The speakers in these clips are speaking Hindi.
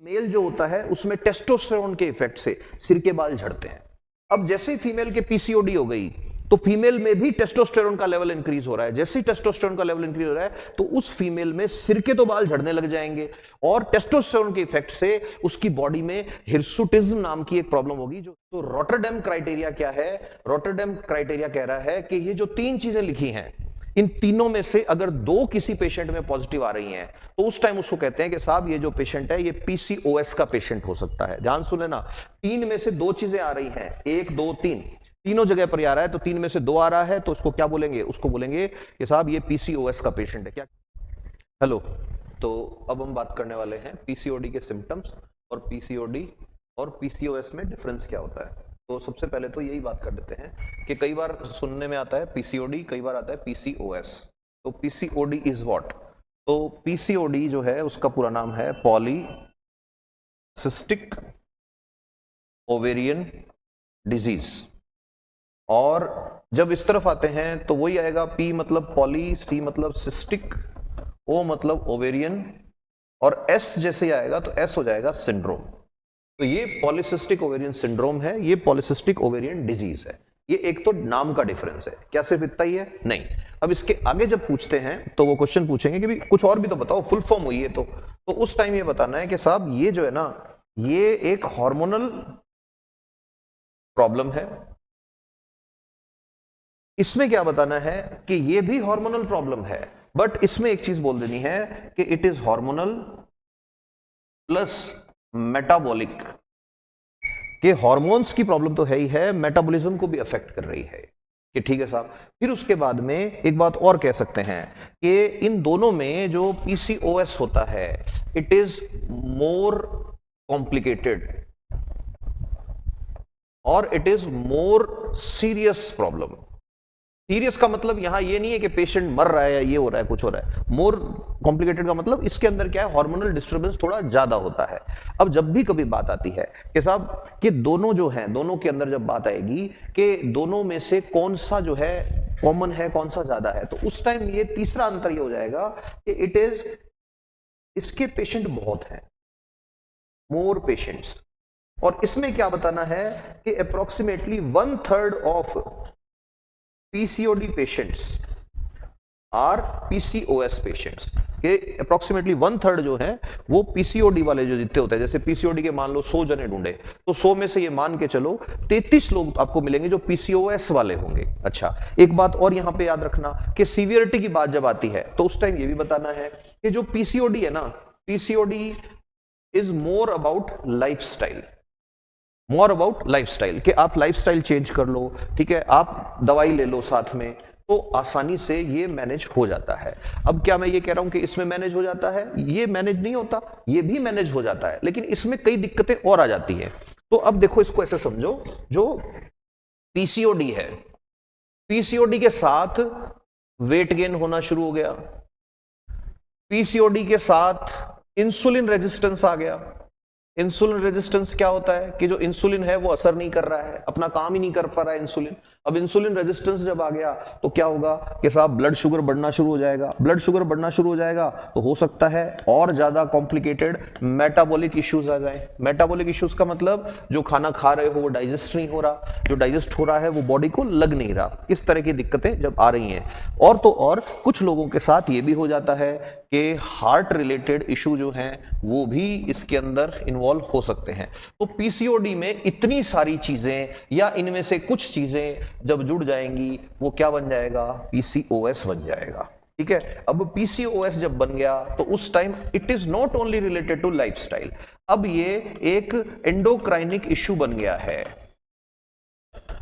मेल जो होता है उसमें टेस्टोस्टेरोन के इफेक्ट से सिर के बाल झड़ते हैं। अब जैसे ही फीमेल के पीसीओडी हो गई तो फीमेल में भी टेस्टोस्टेरोन का लेवल इंक्रीज हो रहा है। जैसे ही टेस्टोस्टेरोन का लेवल इंक्रीज हो रहा है तो उस फीमेल में सिर के तो बाल झड़ने लग जाएंगे और टेस्टोस्टेरोन के इफेक्ट से उसकी बॉडी में हिर्सुटिज्म नाम की एक प्रॉब्लम होगी। जो तो रॉटरडैम क्राइटेरिया क्या है? रॉटरडैम क्राइटेरिया कह रहा है कि ये जो 3 चीजें लिखी हैं, इन तीनों में से अगर 2 किसी पेशेंट में पॉजिटिव आ रही हैं तो उस टाइम उसको कहते हैं कि साहब ये जो पेशेंट है ये पीसीओएस का पेशेंट हो सकता है। ध्यान सुने ना, 3 में से 2 चीजें आ रही हैं, 1 2 3, तीनों जगह पर आ रहा है तो 3 में से 2 आ रहा है तो उसको क्या बोलेंगे? उसको बोलेंगे कि साहब ये पीसीओएस का पेशेंट है। क्या हेलो, तो अब हम बात करने वाले हैं पीसीओडी के सिम्टम्स और पीसीओडी और पीसीओएस में डिफरेंस क्या होता है। तो सबसे पहले तो यही बात कर देते हैं कि कई बार सुनने में आता है पीसीओडी, कई बार आता है पीसीओएस। तो पीसीओडी इज व्हाट? तो पीसीओडी जो है उसका पूरा नाम है पॉलीसिस्टिक ओवेरियन डिजीज। और जब इस तरफ आते हैं तो वही आएगा, पी मतलब पॉली, सी मतलब सिस्टिक, ओ मतलब ओवेरियन और एस जैसे आएगा तो एस हो जाएगा सिंड्रोम। तो ये पॉलीसिस्टिक ओवेरियन सिंड्रोम है, ये पॉलीसिस्टिक ओवेरियन डिजीज है। ये एक तो नाम का डिफरेंस है। क्या सिर्फ इतना ही है? नहीं। अब इसके आगे जब पूछते हैं तो वो क्वेश्चन पूछेंगे कि भी कुछ और भी तो बताओ, फुल फॉर्म हुई है तो उस टाइम ये बताना है कि साहब ये जो है ना ये एक हार्मोनल प्रॉब्लम है। इसमें क्या बताना है कि ये भी हार्मोनल प्रॉब्लम है, बट इसमें एक चीज बोल देनी है कि it is hormonal plus metabolic, कि हार्मोन्स की प्रॉब्लम तो है ही है, मेटाबॉलिज्म को भी अफेक्ट कर रही है कि ठीक है साहब। फिर उसके बाद में एक बात और कह सकते हैं कि इन दोनों में जो पीसीओएस होता है इट इज मोर कॉम्प्लिकेटेड और it is more serious problem. Serious का मतलब यहां ये नहीं है कि पेशेंट मर रहा है या ये हो रहा है कुछ हो रहा है। मोर कॉम्प्लिकेटेड का मतलब इसके अंदर क्या है, हार्मोनल डिस्टर्बेंस थोड़ा ज्यादा होता है। अब जब भी कभी बात आती है कि साहब कि दोनों जो हैं, दोनों के अंदर जब बात आएगी कि दोनों में से कौन सा जो है कॉमन है, कौन सा ज्यादा है, तो उस टाइम ये तीसरा अंतर ये हो जाएगा कि इट इज, इसके पेशेंट बहुत हैं, मोर पेशेंट्स। और इसमें क्या बताना है कि approximately 1/3 of PCOD patients are PCOS patients, के अप्रोक्सीमेटली 1/3 जो है वो पीसीओडी वाले जो जितने होते हैं, जैसे पीसीओडी के मान लो 100 जने ढूंढे तो 100 में से ये मान के चलो 33 लोग आपको मिलेंगे जो पीसीओएस वाले होंगे। अच्छा, एक बात और यहां पे याद रखना कि सीवियरिटी की बात जब आती है तो उस टाइम ये भी बताना है कि जो पीसीओडी है ना, PCOD is more about lifestyle, more about lifestyle, कि आप लाइफस्टाइल चेंज कर लो, ठीक है, आप दवाई ले लो साथ में तो आसानी से ये मैनेज हो जाता है। अब क्या मैं ये कह रहा हूं कि इसमें मैनेज हो जाता है? ये मैनेज नहीं होता, ये भी मैनेज हो जाता है, लेकिन इसमें कई दिक्कतें और आ जाती हैं। तो अब देखो इसको ऐसे समझो, जो पीसीओडी है, पीसीओडी के साथ वेट गेन होना शुरू हो गया, पीसीओडी के साथ इंसुलिन रेजिस्टेंस आ गया। इंसुलिन रेजिस्टेंस क्या होता है कि जो इंसुलिन है वो असर नहीं कर रहा है, अपना काम ही नहीं कर पा रहा है इंसुलिन। अब इंसुलिन रेजिस्टेंस जब आ गया तो क्या होगा कि साहब ब्लड शुगर बढ़ना शुरू हो जाएगा। ब्लड शुगर बढ़ना शुरू हो जाएगा तो हो सकता है और ज्यादा कॉम्प्लिकेटेड मेटाबॉलिक इश्यूज आ जाए। मेटाबॉलिक इश्यूज का मतलब जो खाना खा रहे हो वो डाइजेस्ट नहीं हो रहा, जो डाइजेस्ट हो रहा है वो बॉडी को लग नहीं रहा। इस तरह की दिक्कतें जब आ रही हैं, और तो और कुछ लोगों के साथ ये भी हो जाता है कि हार्ट रिलेटेड इशू जो हैं वो भी इसके अंदर इन्वॉल्व हो सकते हैं। तो पीसीओडी में इतनी सारी चीजें या इनमें से कुछ चीजें जब जुड़ जाएंगी वो क्या बन जाएगा? पीसीओएस बन जाएगा। ठीक है, अब पीसीओएस जब बन गया तो उस time it is not only related to lifestyle, अब ये एक एंडोक्राइनिक इश्यू बन गया है,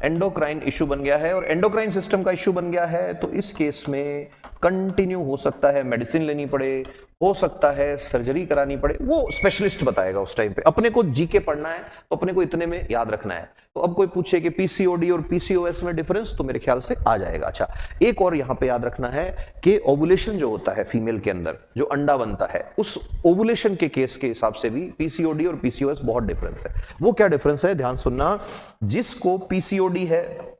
एंडोक्राइन इश्यू बन गया है और एंडोक्राइन सिस्टम का इश्यू बन गया है। तो इस केस में कंटिन्यू हो सकता है मेडिसिन लेनी पड़े, हो सकता है सर्जरी करानी पड़े, वो स्पेशलिस्ट बताएगा उस टाइम पे। अपने को जीके पढ़ना है तो अपने को इतने में याद रखना है। तो अब कोई पूछे कि पीसीओडी और पीसीओएस में डिफरेंस, तो मेरे ख्याल से आ जाएगा। अच्छा, एक और यहां पे याद रखना है कि ओवुलेशन जो होता है फीमेल के अंदर, जो अंडा बनता है, उस ओवुलेशन के केस के हिसाब से भी पीसीओडी और पीसीओएस बहुत डिफरेंस है। वो क्या डिफरेंस है, ध्यान सुनना। जिसको पीसीओडी है,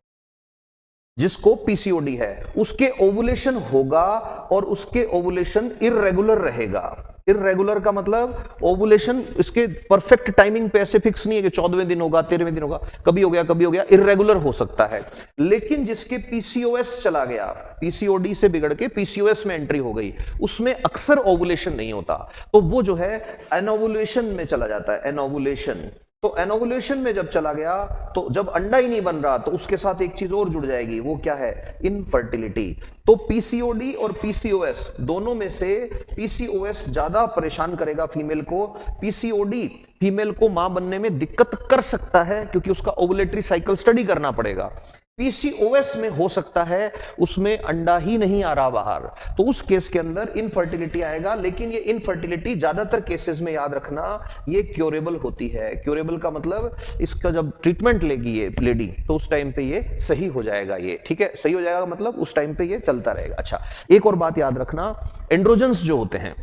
जिसको पीसीओडी है उसके ओवुलेशन होगा और उसके ओवुलेशन इर्रेगुलर रहेगा। इर्रेगुलर का मतलब ओवुलेशन इसके परफेक्ट टाइमिंग पे ऐसे फिक्स नहीं है कि 14वें दिन होगा, 13वें दिन होगा, कभी हो गया कभी हो गया, इर्रेगुलर हो सकता है। लेकिन जिसके पीसीओएस चला गया, पीसीओडी से बिगड़ के पीसीओएस में एंट्री हो गई, उसमें अक्सर ओवुलेशन नहीं होता, तो वो जो है एनोवुलेशन में चला जाता है, एनोवुलेशन। तो एनोवुलेशन में जब चला गया, तो जब अंडा ही नहीं बन रहा, तो उसके साथ एक चीज और जुड़ जाएगी, वो क्या है, इनफर्टिलिटी। तो पीसीओडी और पीसीओएस दोनों में से पीसीओएस ज्यादा परेशान करेगा फीमेल को। पीसीओडी फीमेल को मां बनने में दिक्कत कर सकता है क्योंकि उसका ओवुलेटरी साइकिल स्टडी करना पड़ेगा। पीसीओएस में हो सकता है उसमें अंडा ही नहीं आ रहा बाहर, तो उस केस के अंदर इनफर्टिलिटी आएगा। लेकिन ये इनफर्टिलिटी ज्यादातर केसेस में याद रखना ये क्योरेबल होती है। क्योरेबल का मतलब इसका जब ट्रीटमेंट लेगी ये लेडी तो उस टाइम पे ये सही हो जाएगा, ये ठीक है, सही हो जाएगा मतलब उस टाइम पे ये चलता रहेगा। अच्छा, एक और बात याद रखना, एंड्रोजन्स जो होते हैं,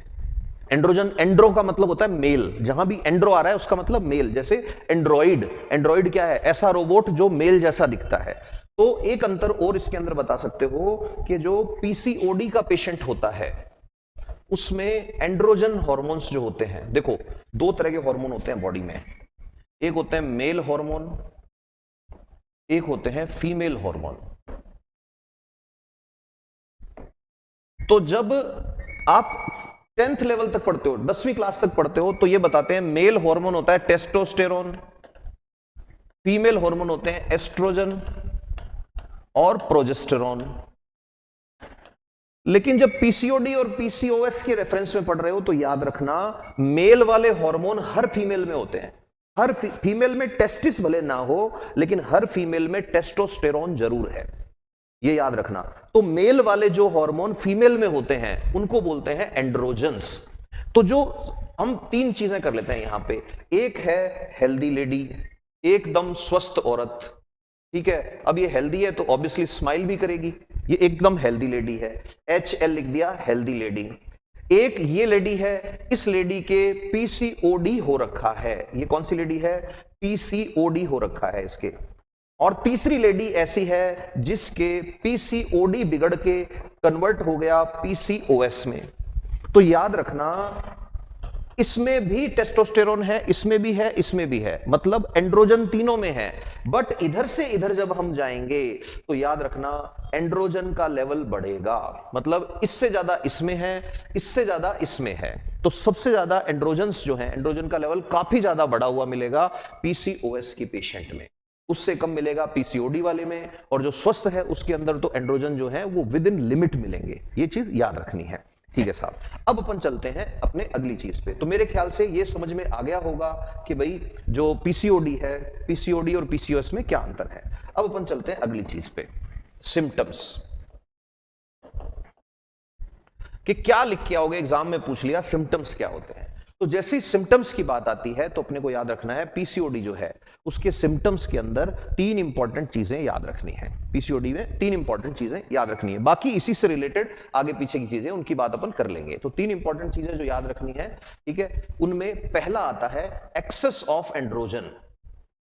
एंड्रोजन, एंड्रो का मतलब होता है मेल, जहां भी एंड्रो आ रहा है उसका मतलब मेल। जैसे एंड्रॉइड, एंड्रॉइड क्या है, ऐसा रोबोट जो मेल जैसा दिखता है। तो एक अंतर और इसके अंदर बता सकते हो कि जो पीसीओडी का पेशेंट होता है उसमें एंड्रोजन हार्मोन्स जो होते हैं, देखो दो तरह के हार्मोन होते हैं बॉडी में, एक होते हैं मेल हार्मोन, एक होते हैं फीमेल हार्मोन। तो जब आप 10th लेवल तक पढ़ते हो, 10वीं क्लास तक पढ़ते हो, तो ये बताते हैं मेल हार्मोन होता है टेस्टोस्टेरोन, फीमेल हार्मोन होते हैं एस्ट्रोजन और प्रोजेस्टेरोन। लेकिन जब पीसीओडी और पीसीओएस के रेफरेंस में पढ़ रहे हो तो याद रखना मेल वाले हार्मोन हर फीमेल में होते हैं। हर फीमेल में टेस्टिस भले ना हो लेकिन हर फीमेल में टेस्टोस्टेरोन जरूर है, ये याद रखना। तो मेल वाले जो हार्मोन फीमेल में होते हैं उनको बोलते हैं एंड्रोजन्स। तो जो हम तीन चीजें कर लेते हैं यहां पे, एक है हेल्दी लेडी, एकदम स्वस्थ औरत, ठीक है। अब ये हेल्दी है तो ऑब्वियसली स्माइल भी करेगी, ये एकदम हेल्दी लेडी है, HL लिख दिया, हेल्दी लेडी। एक ये लेडी है, इस लेडी के पीसीओडी हो रखा है, ये कौन सी लेडी है, पीसीओडी हो रखा है इसके। और तीसरी लेडी ऐसी है जिसके पीसीओडी बिगड़ के कन्वर्ट हो गया पीसीओएस में। तो याद रखना इसमें भी टेस्टोस्टेरोन है, इसमें भी है, इसमें भी है, मतलब एंड्रोजन तीनों में है। बट इधर से इधर जब हम जाएंगे तो याद रखना एंड्रोजन का लेवल बढ़ेगा, मतलब इससे ज्यादा इसमें है, इससे ज्यादा इसमें है। तो सबसे ज्यादा एंड्रोजन्स जो है, एंड्रोजन का लेवल काफी ज्यादा बढ़ा हुआ मिलेगा पीसीओएस की पेशेंट में, उससे कम मिलेगा पीसीओडी वाले में। और जो स्वस्थ है उसके अंदर तो एंड्रोजन जो है वो विद इन लिमिट मिलेंगे, ये चीज याद रखनी है, ठीक है साहब। अब अपन चलते हैं अपने अगली चीज पे। तो मेरे ख्याल से ये समझ में आ गया होगा कि भाई जो पीसीओडी है, पीसीओडी और पीसीओएस में क्या अंतर है। अब अपन चलते हैं अगली चीज पे, सिम्टम्स। कि क्या लिख के आओगे, एग्जाम में पूछ लिया सिम्टम्स क्या होते हैं। तो जैसे ही सिम्टम्स की बात आती है तो अपने को याद रखना है पीसीओडी जो है उसके सिम्टम्स के अंदर तीन इंपॉर्टेंट चीजें याद रखनी है। पीसीओडी में तीन इंपॉर्टेंट चीजें याद रखनी है, बाकी इसी से रिलेटेड आगे पीछे की चीजें उनकी बात अपन कर लेंगे। तो तीन इंपॉर्टेंट चीजें जो याद रखनी है, ठीक है, उनमें पहला आता है एक्सेस ऑफ एंड्रोजन,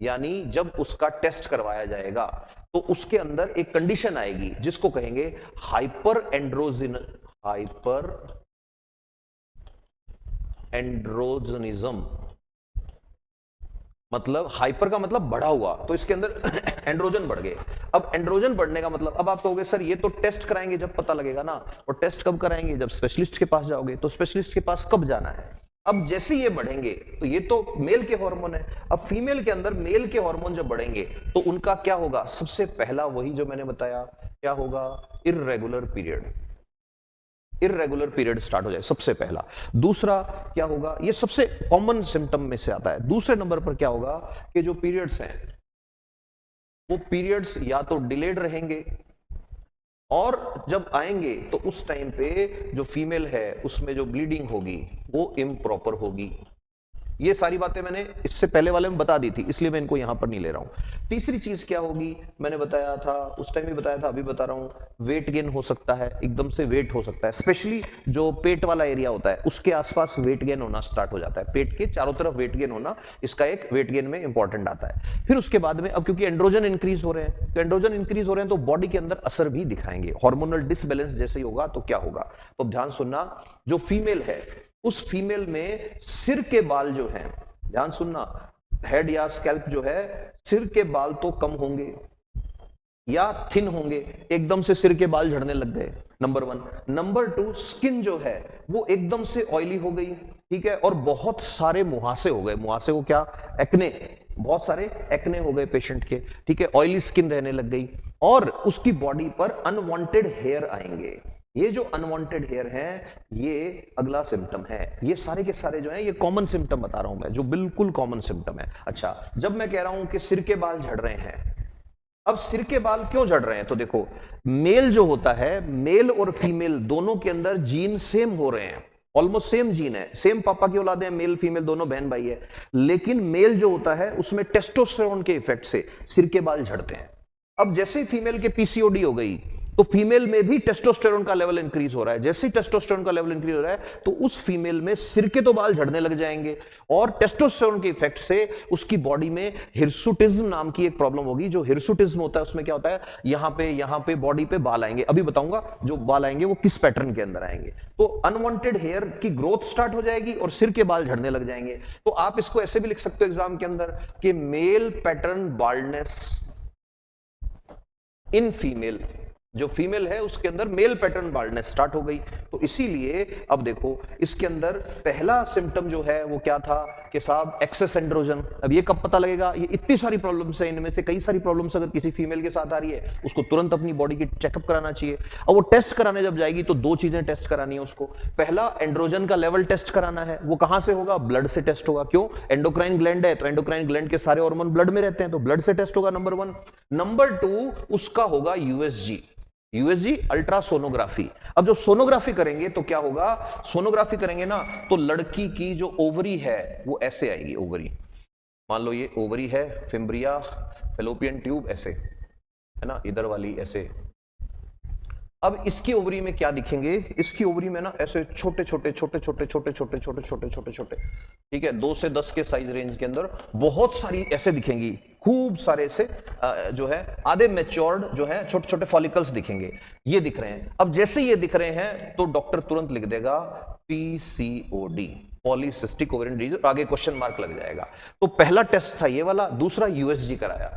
यानी जब उसका टेस्ट करवाया जाएगा तो उसके अंदर एक कंडीशन आएगी जिसको कहेंगे हाइपर एंड्रोजनिज्म। मतलब हाइपर का मतलब बढ़ा हुआ, तो इसके अंदर एंड्रोजन बढ़ गए। अब एंड्रोजन बढ़ने का मतलब, अब आप कहोगे सर ये तो टेस्ट कराएंगे जब पता लगेगा ना, और टेस्ट कब कराएंगे, जब स्पेशलिस्ट के पास जाओगे। तो स्पेशलिस्ट के पास कब जाना है, अब जैसे ये बढ़ेंगे तो ये तो मेल के हार्मोन है, अब फीमेल के अंदर मेल के हार्मोन जब बढ़ेंगे तो उनका क्या होगा, सबसे पहला वही जो मैंने बताया, क्या होगा, irregular period. Irregular period start हो जाए सबसे पहला। दूसरा क्या होगा, ये सबसे कॉमन सिम्टम में से आता है। दूसरे नंबर पर क्या होगा कि जो पीरियड्स हैं वो पीरियड्स या तो डिलेड रहेंगे, और जब आएंगे तो उस टाइम पे जो फीमेल है उसमें जो ब्लीडिंग होगी वो इम्प्रॉपर होगी। ये सारी बातें मैंने इससे पहले वाले में बता दी थी, इसलिए मैं इनको यहां पर नहीं ले रहा हूं। तीसरी चीज क्या होगी, मैंने बताया था उस टाइम भी बताया था, अभी बता रहा हूं, वेट गेन हो सकता है, एकदम से वेट हो सकता है, स्पेशली जो पेट वाला एरिया होता है उसके आसपास वेट गेन होना स्टार्ट हो जाता है। पेट के चारों तरफ वेट गेन होना इसका एक वेट गेन में इंपॉर्टेंट आता है। फिर उसके बाद में अब क्योंकि एंड्रोजन इंक्रीज हो रहे हैं, तो एंड्रोजन इंक्रीज हो रहे हैं तो बॉडी के अंदर असर भी दिखाएंगे, हार्मोनल डिसबैलेंस जैसे ही होगा तो क्या होगा। तो ध्यान सुनना, जो फीमेल है उस फीमेल में सिर के बाल जो हैं, ध्यान सुनना, हेड या स्कैल्प जो है, सिर के बाल तो कम होंगे या थिन होंगे, एकदम से सिर के बाल झड़ने लग गए, नंबर 1। नंबर 2, स्किन जो है वो एकदम से ऑयली हो गई, ठीक है, और बहुत सारे मुहासे हो गए। मुहासे को क्या, एक्ने, बहुत सारे एक्ने हो गए पेशेंट के, ठीक है, ऑयली स्किन रहने लग गई, और उसकी बॉडी पर अनवांटेड हेयर आएंगे। ये जो अनवांटेड हेयर हैं, ये अगला सिम्टम है। ये सारे के सारे जो हैं, ये कॉमन सिम्टम बता रहा हूं मैं, जो बिल्कुल कॉमन सिम्टम है। अच्छा, जब मैं कह रहा हूं कि सिर के बाल झड़ रहे हैं, अब सिर के बाल क्यों झड़ रहे हैं, तो देखो, मेल जो होता है, मेल और फीमेल दोनों के अंदर जीन सेम हो रहे हैं, ऑलमोस्ट सेम जीन है, सेम पापा की औलादे हैं, मेल फीमेल दोनों बहन भाई है, लेकिन मेल जो होता है उसमें टेस्टोस्टेरोन के इफेक्ट से सिर के बाल झड़ते हैं। अब जैसे ही फीमेल के पीसीओडी हो गई, तो फीमेल में भी टेस्टोस्टेरोन का लेवल इंक्रीज हो रहा है। जैसे ही टेस्टोस्टेरोन का लेवल इंक्रीज हो रहा है, तो उस फीमेल में सिर के तो बाल झड़ने लग जाएंगे, और टेस्टोस्टेरोन के इफेक्ट से उसकी बॉडी में हिरसुटिज्म नाम की एक प्रॉब्लम होगी। जो हिरसुटिज्म होता है, उसमें क्या होता है, यहां पे बॉडी पे बाल आएंगे। अभी बताऊंगा जो बाल आएंगे वो किस पैटर्न के अंदर आएंगे। तो अनवांटेड हेयर की ग्रोथ स्टार्ट हो जाएगी और सिर के बाल झड़ने लग जाएंगे। तो आप इसको ऐसे भी लिख सकते हो एग्जाम के अंदर कि male pattern baldness in female, जो फीमेल है उसके अंदर मेल पैटर्न बाल्डनेस स्टार्ट हो गई। तो इसीलिए अब देखो, इसके अंदर पहला सिम्टम जो है वो क्या था कि साहब एक्सेस एंड्रोजन। अब ये कब पता लगेगा, ये इतनी सारी प्रॉब्लम्स है, इनमें से कई सारी प्रॉब्लम्स अगर किसी फीमेल के साथ आ रही है, उसको तुरंत अपनी बॉडी की चेकअप कराना चाहिए। और वो टेस्ट कराने जब जाएगी तो 2 चीजें टेस्ट करानी है उसको। पहला, एंड्रोजन का लेवल टेस्ट कराना है। वो कहां से होगा, ब्लड से टेस्ट होगा। क्यों, एंडोक्राइन ग्लैंड है, तो एंडोक्राइन ग्लैंड के सारे हार्मोन ब्लड में रहते हैं, तो ब्लड से टेस्ट होगा, नंबर 1। नंबर 2, उसका होगा यूएसजी अल्ट्रासोनोग्राफी। अब जो सोनोग्राफी करेंगे तो क्या होगा, सोनोग्राफी करेंगे ना, तो लड़की की जो ओवरी है वो ऐसे आएगी, ओवरी, मान लो ये ओवरी है, फिम्ब्रिया, फैलोपियन ट्यूब, ऐसे है ना, इधर वाली ऐसे। अब इसकी ओवरी में क्या दिखेंगे, इसकी ओवरी में ना ऐसे छोटे छोटे छोटे छोटे छोटे छोटे छोटे छोटे छोटे छोटे, ठीक है, 2 से 10 के साइज रेंज के अंदर बहुत सारी ऐसे दिखेंगी, खूब सारे से जो है आधे मैच्योर्ड जो है छोटे छोटे फॉलिकल्स दिखेंगे। ये दिख रहे हैं। अब जैसे ये दिख रहे हैं तो डॉक्टर तुरंत लिख देगा पीसीओडी, पॉलीसिस्टिक ओवेरियन डिजीज, और आगे क्वेश्चन मार्क लग जाएगा। तो पहला टेस्ट था ये वाला, दूसरा यूएसजी कराया।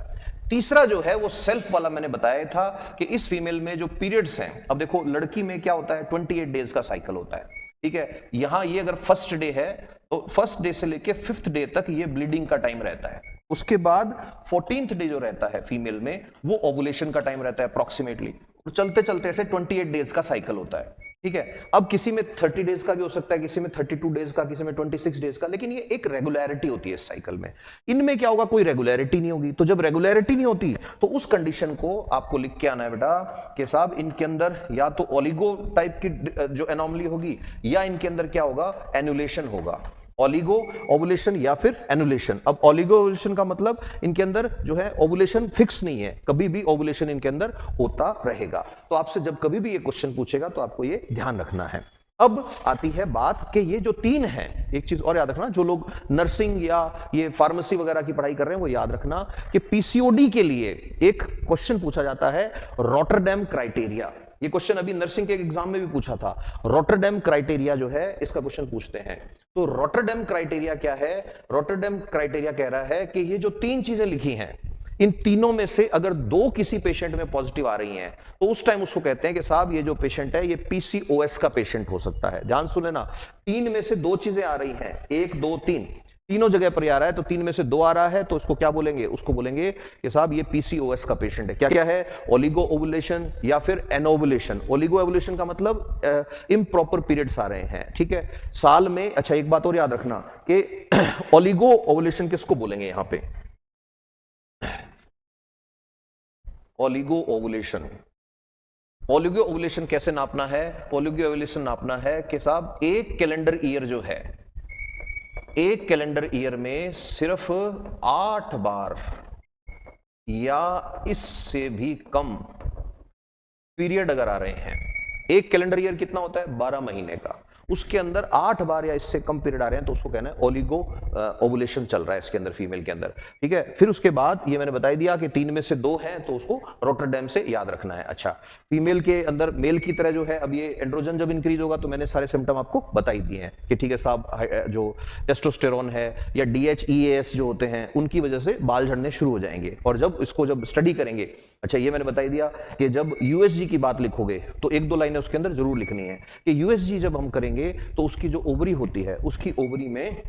तीसरा जो है वो सेल्फ वाला मैंने बताया था कि इस फीमेल में जो पीरियड्स हैं, अब देखो लड़की में क्या होता है, 28 डेज का साइकिल होता है, ठीक है। यहां ये अगर फर्स्ट डे है तो फर्स्ट डे से लेके 5th डे तक ये ब्लीडिंग का टाइम रहता है। उसके बाद 14th डे जो रहता है फीमेल में, वो ओवुलेशन का टाइम रहता है अप्रोक्सीमेटली। चलते चलते ऐसे 28 डेज का साइकिल होता है, ठीक है। अब किसी में 30 डेज का भी हो सकता है, किसी में 32 डेज का, किसी में 26 डेज का, लेकिन ये एक रेगुलरिटी होती है इस साइकिल में। इनमें क्या होगा, कोई रेगुलरिटी नहीं होगी। तो जब रेगुलरिटी नहीं होती तो उस कंडीशन को आपको लिख के आना है बेटा कि साहब इनके अंदर या तो ओलिगो टाइप की जो एनोमली होगी, या इनके अंदर क्या होगा, एनुलेशन होगा। ओलिगो ओवुलेशन या फिर एनुलेशन। अब ओलिगो ओवुलेशन का मतलब इनके अंदर जो है ओवुलेशन फिक्स नहीं है, कभी भी ओवुलेशन इनके अंदर होता रहेगा। तो आपसे जब कभी भी ये क्वेश्चन पूछेगा तो आपको ये ध्यान रखना है। अब आती है बात कि ये जो 3 हैं, एक चीज और याद रखना, जो लोग नर्सिंग या ये फार्मेसी वगैरह की पढ़ाई कर रहे हैं वो याद रखना कि पीसीओडी के लिए एक क्वेश्चन पूछा जाता है, रॉटरडैम क्राइटेरिया। ये क्वेश्चन अभी नर्सिंग के एग्जाम में भी पूछा था। रॉटरडैम क्राइटेरिया जो है इसका क्वेश्चन पूछते हैं। तो रॉटरडैम क्राइटेरिया क्या है, रॉटरडैम क्राइटेरिया कह रहा है कि ये जो 3 चीजें लिखी हैं, इन तीनों में से अगर 2 किसी पेशेंट में पॉजिटिव आ रही हैं तो उस टाइम उसको कहते हैं कि साहब ये जो पेशेंट है ये पीसीओएस का पेशेंट हो सकता है। ध्यान सुने ना, 3 में से 2 चीजें आ रही हैं, 1 2 3, तीनों जगह पर आ रहा है, तो 3 में से 2 आ रहा है तो उसको क्या बोलेंगे, उसको बोलेंगे कि साहब ये पीसीओएस का पेशेंट है। क्या क्या है, ओलिगो ओवुलेशन या फिर एनोवुलेशन। ओलिगो ओवुलेशन का मतलब इम्प्रॉपर पीरियड्स आ रहे हैं, ठीक है, साल में। अच्छा एक बात और याद रखना कि ओलिगो ओवुलेशन किसको बोलेंगे यहां पे, ओलिगो ओवुलेशन। ओलिगो ओवुलेशन कैसे नापना है, ओलिगो ओवुलेशन नापना है कि साहब एक कैलेंडर ईयर जो है, एक कैलेंडर ईयर में सिर्फ 8 बार या इससे भी कम पीरियड अगर आ रहे हैं। एक कैलेंडर ईयर कितना होता है, 12 महीने का। उसके अंदर 8 बार या इससे कम पीरियड आ रहे हैं तो उसको कहना है ओलिगो ओवुलेशन चल रहा है इसके अंदर, फीमेल के अंदर, ठीक है। फिर उसके बाद ये मैंने बता दिया कि 3 में से 2 हैं तो उसको रोटरडैम से याद रखना है। अच्छा, फीमेल के अंदर मेल की तरह जो है, अब ये एंड्रोजन जब इंक्रीज होगा तो मैंने सारे सिम्टम आपको बता ही दिए हैं कि ठीक है साहब, जो टेस्टोस्टेरोन है या DHEAS जो होते हैं उनकी वजह से बाल झड़ने शुरू हो जाएंगे। और जब इसको जब स्टडी करेंगे, अच्छा ये मैंने बता ही दिया कि जब USG की बात लिखोगे तो 1-2 लाइनें उसके अंदर जरूर लिखनी है कि USG जब हम करेंगे तो उसकी जो ओवरी होती है, उसकी ओवरी में,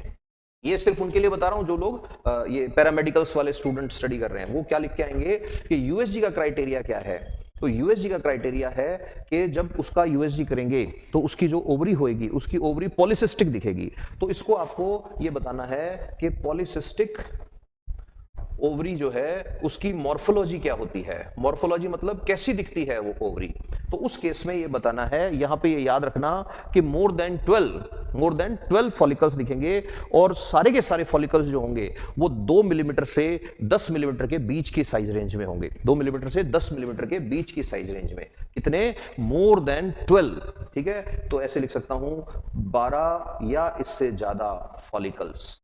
ये सिर्फ उनके लिए बता रहा हूं जो लोग ये पैरामेडिकल्स वाले स्टूडेंट स्टडी कर रहे हैं, वो क्या लिख के आएंगे कि USG का क्राइटेरिया क्या है। तो USG का क्राइटेरिया है कि जब उसका USG करेंगे तो उसकी जो ओवरी होएगी, उसकी ओवरी पॉलीसिस्टिक दिखेगी। तो इसको आपको ये बताना है कि पॉलीसिस्टिक ओवरी जो है उसकी मॉर्फोलॉजी क्या होती है। मॉर्फोलॉजी मतलब कैसी दिखती है वो ओवरी। तो उस केस में ये बताना है, यहां पे ये याद रखना कि मोर देन 12 फॉलिकल्स दिखेंगे और सारे के सारे फॉलिकल्स जो होंगे वो 2 मिलीमीटर से 10 मिलीमीटर के बीच की साइज रेंज में होंगे। 2 मिलीमीटर से 10 मिलीमीटर के बीच की साइज रेंज में। कितने? मोर देन 12, ठीक है। तो ऐसे लिख सकता हूं 12 या इससे ज्यादा फॉलिकल्स,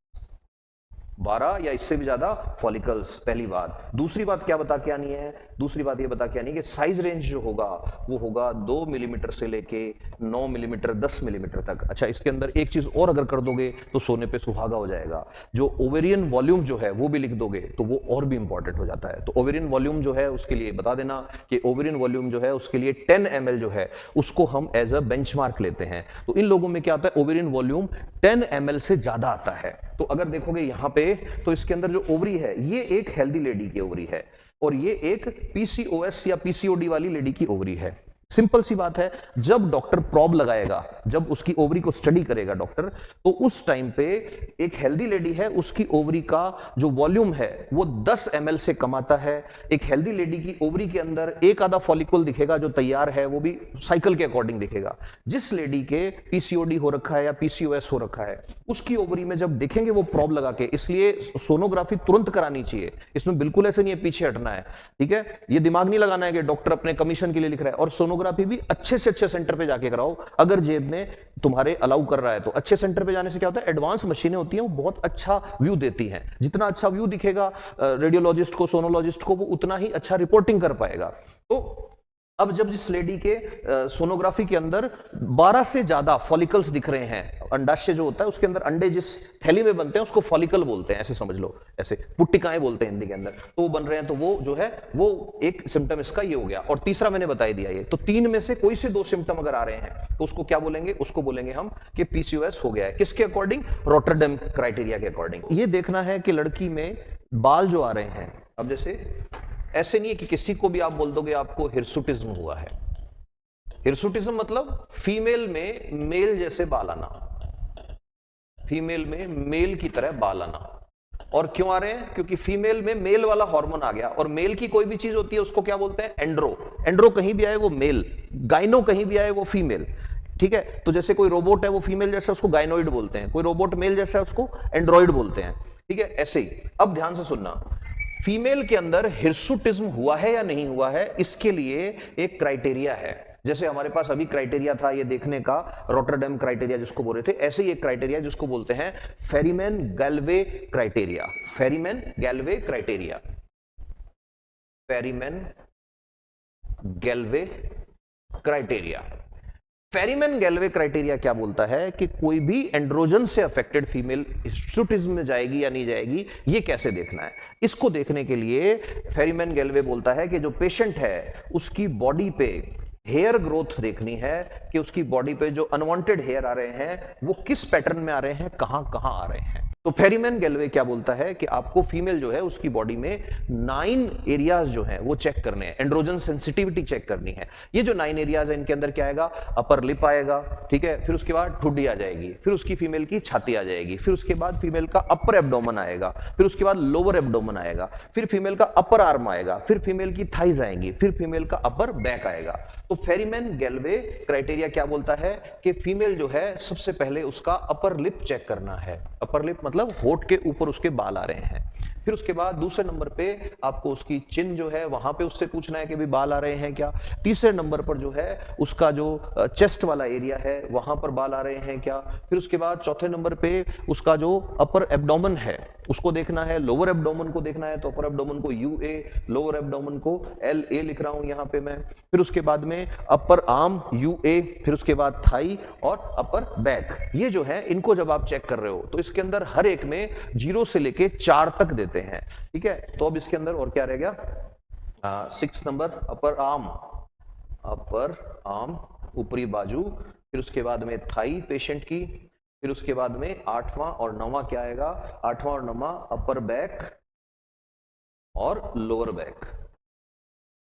12 या इससे भी ज्यादा फॉलिकल्स, पहली बात। दूसरी बात क्या बता के आनी है? दूसरी बात ये बता के आनी है कि साइज रेंज जो होगा वो होगा 2 मिलीमीटर से लेके 9 मिलीमीटर 10 मिलीमीटर तक। अच्छा, इसके अंदर एक चीज और अगर कर दोगे तो सोने पे सुहागा हो जाएगा। जो ओवेरियन वॉल्यूम जो है वो भी लिख दोगे तो वो और भी इंपॉर्टेंट हो जाता है। तो ओवेरियन वॉल्यूम जो है उसके लिए बता देना कि ओवेरियन वॉल्यूम जो है उसके लिए 10 ml जो है उसको हम एज अ बेंचमार्क लेते हैं। तो इन लोगों में क्या आता है, ओवेरियन वॉल्यूम 10 ml से ज्यादा आता है। तो अगर देखोगे यहां पे तो इसके अंदर जो ओवरी है ये एक हेल्दी लेडी की ओवरी है और ये एक PCOS या PCOD वाली लेडी की ओवरी है। सिंपल सी बात है, जब डॉक्टर प्रॉब लगाएगा, जब उसकी ओवरी को स्टडी करेगा डॉक्टर, तो उस टाइम पे एक हेल्दी लेडी है उसकी ओवरी का जो वॉल्यूम है वो 10 ml से कम आता है। एक हेल्दी लेडी की ओवरी के अंदर एक आधा फॉलिकल दिखेगा जो तैयार है, वो भी साइकिल के अकॉर्डिंग दिखेगा। जिस लेडी के PCOD हो रखा है या PCOS हो रखा है उसकी ओवरी में जब देखेंगे वो प्रॉब लगा के, इसलिए सोनोग्राफी तुरंत करानी चाहिए। इसमें बिल्कुल ऐसे नहीं है पीछे हटना है, ठीक है। ये दिमाग नहीं लगाना है कि डॉक्टर अपने कमीशन के लिए लिख रहा है। और सोनोग्राफी भी अच्छे से अच्छे सेंटर पे जाके कराओ। अगर जेब में तुम्हारे अलाउ कर रहा है तो अच्छे सेंटर पे जाने से क्या होता है, एडवांस मशीनें होती हैं वो बहुत अच्छा व्यू देती हैं। जितना अच्छा व्यू दिखेगा रेडियोलॉजिस्ट को, सोनोलॉजिस्ट को, वो उतना ही अच्छा रिपोर्टिंग कर पाएगा। तो अब जब जिस लेडी के सोनोग्राफी के अंदर 12 से ज्यादा फॉलिकल्स दिख रहे हैं, अंडाशय जो होता है उसके अंदर अंडे जिस थैली में बनते हैं उसको फॉलिकल बोलते हैं, ऐसे समझ लो, ऐसे पुट्टिकाएं बोलते हैं हिंदी के अंदर, तो वो बन रहे हैं, तो वो जो है वो एक सिम्टम इसका ये हो गया। और तीसरा मैंने बता दिया ये। तो 3 में से कोई से 2 सिम्टम अगर आ रहे हैं तो उसको क्या बोलेंगे? उसको बोलेंगे हम कि PCOS हो गया है। किसके अकॉर्डिंग? रॉटरडैम क्राइटेरिया के अकॉर्डिंग। ये देखना है कि लड़की में बाल जो आ रहे हैं, अब जैसे ऐसे नहीं है कि किसी को भी आप बोल दोगे आपको हिरसुटिज्म हुआ है। हिरसुटिज्म मतलब फीमेल में मेल जैसे बाल आना, फीमेल में मेल की तरह बाल आना। और क्यों आ रहे हैं? क्योंकि फीमेल में मेल वाला हार्मोन आ गया। और मेल की कोई भी चीज होती है उसको क्या बोलते हैं? एंड्रो। एंड्रो कहीं भी आए वो मेल, गाइनो कहीं भी आए वो फीमेल, ठीक है। तो जैसे कोई रोबोट है वो फीमेल जैसा उसको गाइनोइड बोलते हैं, कोई रोबोट मेल जैसा है उसको एंड्रॉइड बोलते हैं, ठीक है। ऐसे ही अब ध्यान से सुनना, फीमेल के अंदर हिरसुटिज्म हुआ है या नहीं हुआ है, इसके लिए एक क्राइटेरिया है। जैसे हमारे पास अभी क्राइटेरिया था ये देखने का, रॉटरडैम क्राइटेरिया जिसको बोल रहे थे, ऐसे ही एक क्राइटेरिया जिसको बोलते हैं Ferriman Gallwey criteria. Ferriman Gallwey criteria, Ferriman Gallwey criteria. Ferriman Gallwey criteria क्या बोलता है कि कोई भी एंड्रोजन से अफेक्टेड फीमेल हिरसुटिज्म में जाएगी या नहीं जाएगी, ये कैसे देखना है। इसको देखने के लिए फेरिमैन गैल्वे बोलता है कि जो पेशेंट है उसकी बॉडी पे हेयर ग्रोथ देखनी है, कि उसकी बॉडी पे जो अनवांटेड हेयर आ रहे हैं वो किस पैटर्न में आ रहे हैं, कहां कहां आ रहे हैं। तो फेरिमैन गैल्वे क्या बोलता है कि आपको फीमेल जो है उसकी बॉडी में 9 एरियाज जो हैं वो चेक करने हैं, एंड्रोजन सेंसिटिविटी चेक करनी है। ये जो 9 एरियाज है इनके अंदर क्या आएगा? अपर लिप आएगा, ठीक है, फिर उसके बाद ठुड्डी आ जाएगी, फिर उसकी फीमेल की छाती आ जाएगी, फिर उसके बाद फीमेल का अपर एब्डोमेन आएगा, फिर उसके बाद लोअर एब्डोमेन आएगा, फिर फीमेल का अपर आर्म आएगा, फिर फीमेल की थाइज आएंगी, फिर फीमेल का अपर बैक आएगा। तो फेरिमैन गैल्वे क्राइटेरिया क्या बोलता है कि फीमेल जो है सबसे पहले उसका अपर लिप चेक करना है। अपर लिप मतलब होठ के ऊपर उसके बाल आ रहे हैं। फिर उसके बाद दूसरे नंबर पे आपको उसकी चिन जो है वहां पे उससे पूछना है कि भी बाल आ रहे हैं क्या। तीसरे नंबर पर जो है उसका जो चेस्ट वाला एरिया है वहां पर बाल आ रहे हैं क्या। फिर उसके बाद चौथे नंबर पे उसका जो अपर एब्डोमेन है उसको देखना है, लोअर एब्डोमेन को देखना है तो अपर एब्डोमेन को यूए, लोअर एब्डोमेन को एल ए लिख रहा हूं यहां पे मैं। फिर उसके बाद में अपर आर्म यूए, फिर उसके बाद थाई और अपर बैक। ये जो है इनको जब आप चेक कर रहे हो तो इसके अंदर हर एक में 0 से लेके 4 तक देते हैं, ठीक है। तो अब इसके अंदर और क्या रह गया, 6 number upper arm, upper arm ऊपरी बाजू, फिर उसके बाद में थाई पेशेंट की, फिर उसके बाद में 8वां और 9वां क्या आएगा, 8वां और 9वां अपर बैक और लोअर बैक।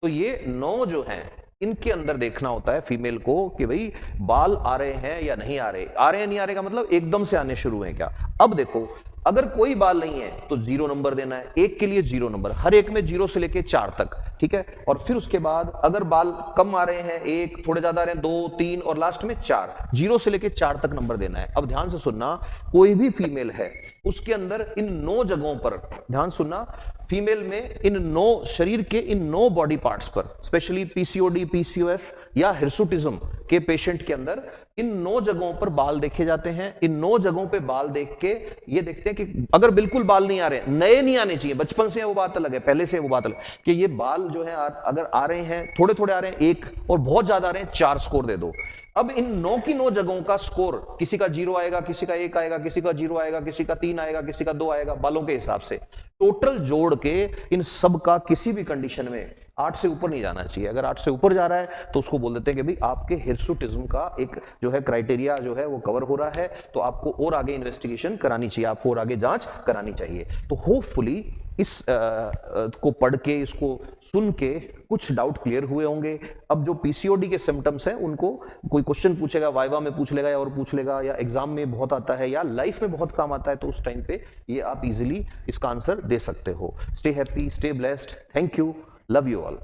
तो ये 9 जो हैं इनके अंदर देखना होता है फीमेल को कि भाई बाल आ रहे हैं या नहीं आ रहे। आ रहे हैं नहीं आ रहे का मतलब एकदम से आने शुरू हैं क्या। अब देखो अगर कोई बाल नहीं है तो 0 नंबर देना है, एक के लिए 0 नंबर, हर एक में 0 से लेके 4 तक, ठीक है। और फिर उसके बाद अगर बाल कम आ रहे हैं, 1, थोड़े ज्यादा आ रहे हैं 2, 3 और लास्ट में 4, 0 से लेके 4 तक नंबर देना है। अब ध्यान से सुनना, कोई भी फीमेल है उसके अंदर इन 9 जगहों पर, ध्यान सुनना, फीमेल में इन 9 शरीर के इन 9 बॉडी पार्ट्स पर, स्पेशली पीसीओडी, पीसीओएस या हिर्सुटिज्म के पेशेंट के अंदर इन 9 जगहों पर बाल देखे जाते हैं। इन 9 जगहों पे बाल देख के ये देखते हैं कि अगर बिल्कुल बाल नहीं आ रहे, नए नहीं आने चाहिए, बचपन से वो बात अलग है, पहले से वो बात अलग कि ये बाल जो है अगर आ रहे हैं, थोड़े थोड़े आ रहे हैं 1 और बहुत ज्यादा आ रहे हैं 4 स्कोर दे दो। अब इन 9 की 9 जगहों का स्कोर, किसी का 0 आएगा, किसी का 1 आएगा, किसी का 0 आएगा, किसी का 3 आएगा, किसी का 2 आएगा, बालों के हिसाब से टोटल जोड़ के इन सब का किसी भी कंडीशन में 8 से ऊपर नहीं जाना चाहिए। अगर 8 से ऊपर जा रहा है तो उसको बोल देते हैं कि भाई आपके हिर्सुटिज्म का एक जो है क्राइटेरिया जो है वो कवर हो रहा है, तो आपको और आगे इन्वेस्टिगेशन करानी चाहिए, आपको और आगे जांच करानी चाहिए। तो होपफुली इस को पढ़ के, इसको सुन के कुछ डाउट क्लियर हुए होंगे। अब जो पीसीओडी के सिम्टम्स हैं उनको कोई क्वेश्चन पूछेगा, वाइवा में पूछ लेगा या और पूछ लेगा, या एग्जाम में बहुत आता है या लाइफ में बहुत काम आता है, तो उस टाइम पे ये आप इजीली इसका आंसर दे सकते हो। Stay happy, stay blessed, thank you, love you all.